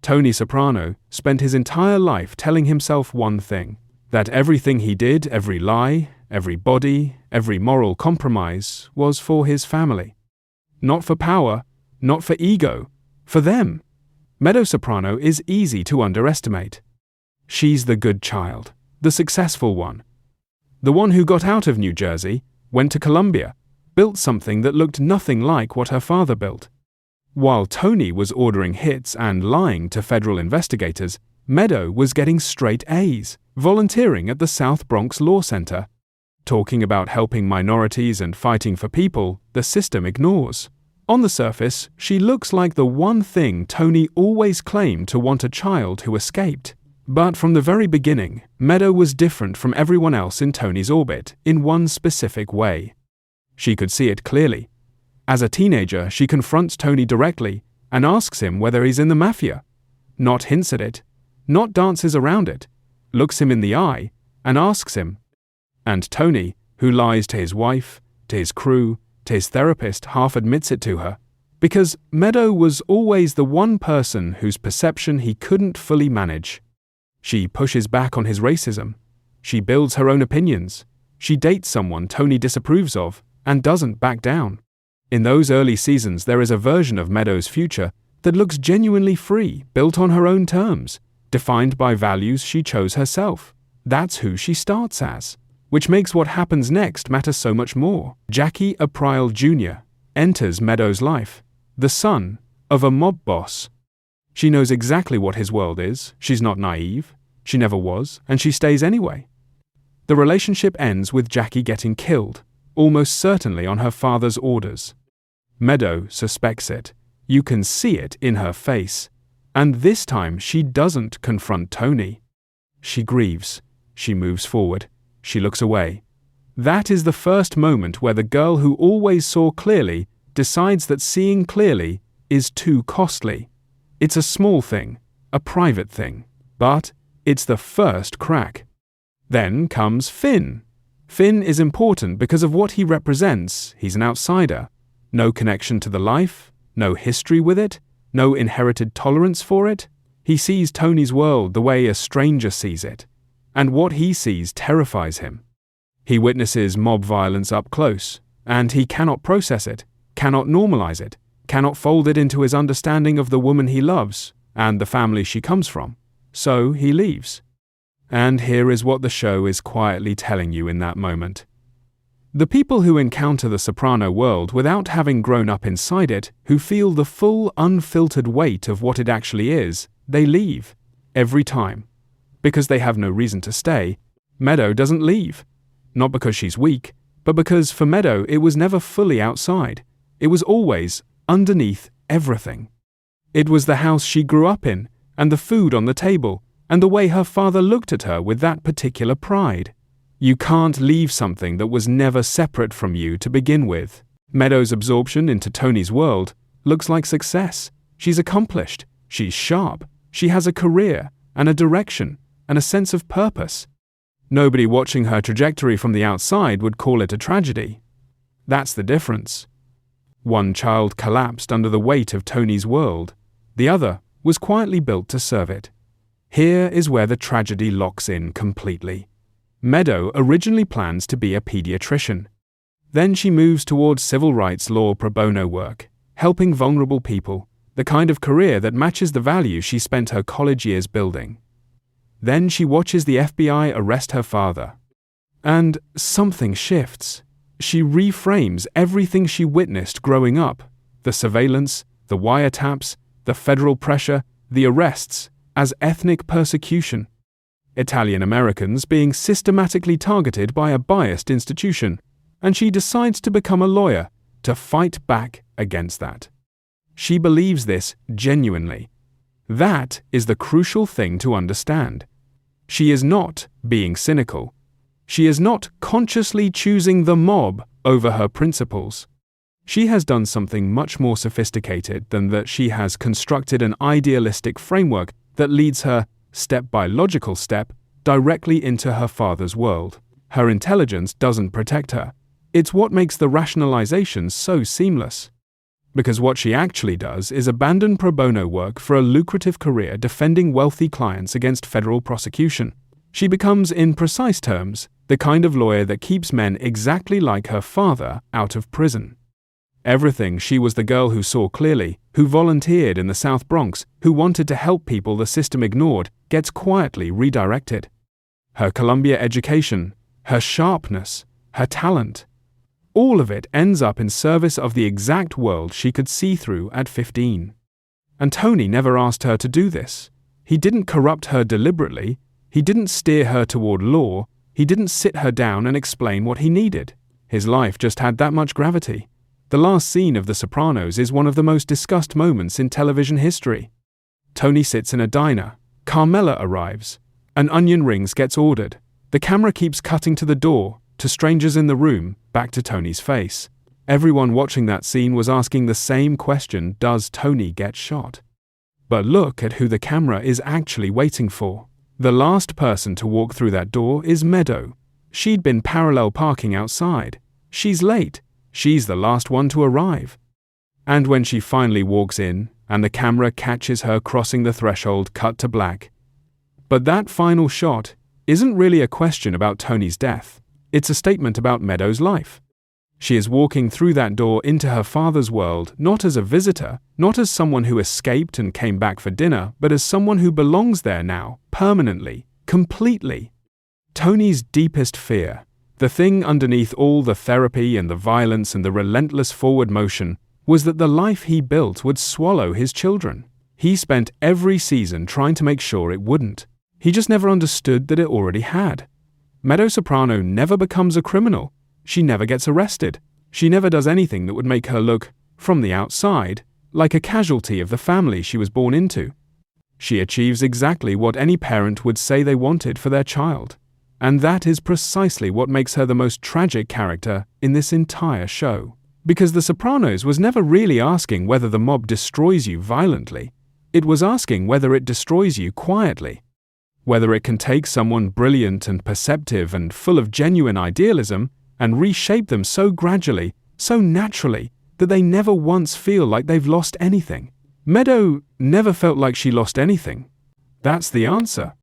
Tony Soprano spent his entire life telling himself one thing: that everything he did, every lie, every body, every moral compromise, was for his family. Not for power, not for ego, for them. Meadow Soprano is easy to underestimate. She's the good child, the successful one. The one who got out of New Jersey, went to Columbia, built something that looked nothing like what her father built. While Tony was ordering hits and lying to federal investigators, Meadow was getting straight A's, volunteering at the South Bronx Law Center. Talking about helping minorities and fighting for people the system ignores. On the surface, she looks like the one thing Tony always claimed to want a child who escaped. But from the very beginning, Meadow was different from everyone else in Tony's orbit in one specific way. She could see it clearly. As a teenager, she confronts Tony directly and asks him whether he's in the mafia. Not hints at it, not dances around it, looks him in the eye and asks him. And Tony, who lies to his wife, to his crew, to his therapist, half admits it to her, because Meadow was always the one person whose perception he couldn't fully manage. She pushes back on his racism. She builds her own opinions. She dates someone Tony disapproves of and doesn't back down. In those early seasons, there is a version of Meadow's future that looks genuinely free, built on her own terms, defined by values she chose herself. That's who she starts as, which makes what happens next matter so much more. Jackie Aprile Jr. enters Meadow's life, the son of a mob boss. She knows exactly what his world is. She's not naive. She never was, and she stays anyway. The relationship ends with Jackie getting killed, almost certainly on her father's orders. Meadow suspects it. You can see it in her face. And this time she doesn't confront Tony. She grieves. She moves forward. She looks away. That is the first moment where the girl who always saw clearly decides that seeing clearly is too costly. It's a small thing, a private thing, but it's the first crack. Then comes Finn. Finn is important because of what he represents. He's an outsider. No connection to the life, no history with it, no inherited tolerance for it. He sees Tony's world the way a stranger sees it, and what he sees terrifies him. He witnesses mob violence up close, and he cannot process it, cannot normalize it, cannot fold it into his understanding of the woman he loves and the family she comes from. So he leaves. And here is what the show is quietly telling you in that moment. The people who encounter the Soprano world without having grown up inside it, who feel the full, unfiltered weight of what it actually is, they leave. Every time. Because they have no reason to stay, Meadow doesn't leave. Not because she's weak, but because for Meadow it was never fully outside. It was always underneath everything. It was the house she grew up in, and the food on the table, and the way her father looked at her with that particular pride. You can't leave something that was never separate from you to begin with. Meadow's absorption into Tony's world looks like success. She's accomplished. She's sharp. She has a career, and a direction, and a sense of purpose. Nobody watching her trajectory from the outside would call it a tragedy. That's the difference. One child collapsed under the weight of Tony's world. The other was quietly built to serve it. Here is where the tragedy locks in completely. Meadow originally plans to be a pediatrician. Then she moves towards civil rights law pro bono work, helping vulnerable people, the kind of career that matches the values she spent her college years building. Then she watches the FBI arrest her father. And something shifts. She reframes everything she witnessed growing up, the surveillance, the wiretaps, the federal pressure, the arrests, as ethnic persecution. Italian Americans being systematically targeted by a biased institution, and she decides to become a lawyer to fight back against that. She believes this genuinely. That is the crucial thing to understand. She is not being cynical. She is not consciously choosing the mob over her principles. She has done something much more sophisticated than that. She has constructed an idealistic framework that leads her, step by logical step, directly into her father's world. Her intelligence doesn't protect her. It's what makes the rationalization so seamless. Because what she actually does is abandon pro bono work for a lucrative career defending wealthy clients against federal prosecution. She becomes, in precise terms, the kind of lawyer that keeps men exactly like her father out of prison. Everything. She was the girl who saw clearly, who volunteered in the South Bronx, who wanted to help people the system ignored, gets quietly redirected. Her Columbia education, her sharpness, her talent, all of it ends up in service of the exact world she could see through at 15. And Tony never asked her to do this. He didn't corrupt her deliberately. He didn't steer her toward law. He didn't sit her down and explain what he needed. His life just had that much gravity. The last scene of The Sopranos is one of the most discussed moments in television history. Tony sits in a diner. Carmela arrives. An onion rings gets ordered. The camera keeps cutting to the door, to strangers in the room, back to Tony's face. Everyone watching that scene was asking the same question: does Tony get shot? But look at who the camera is actually waiting for. The last person to walk through that door is Meadow. She'd been parallel parking outside. She's late. She's the last one to arrive. And when she finally walks in, and the camera catches her crossing the threshold, cut to black. But that final shot isn't really a question about Tony's death. It's a statement about Meadow's life. She is walking through that door into her father's world, not as a visitor, not as someone who escaped and came back for dinner, but as someone who belongs there now, permanently, completely. Tony's deepest fear, the thing underneath all the therapy and the violence and the relentless forward motion, was that the life he built would swallow his children. He spent every season trying to make sure it wouldn't. He just never understood that it already had. Meadow Soprano never becomes a criminal. She never gets arrested. She never does anything that would make her look, from the outside, like a casualty of the family she was born into. She achieves exactly what any parent would say they wanted for their child. And that is precisely what makes her the most tragic character in this entire show. Because The Sopranos was never really asking whether the mob destroys you violently. It was asking whether it destroys you quietly. Whether it can take someone brilliant and perceptive and full of genuine idealism and reshape them so gradually, so naturally, that they never once feel like they've lost anything. Meadow never felt like she lost anything. That's the answer.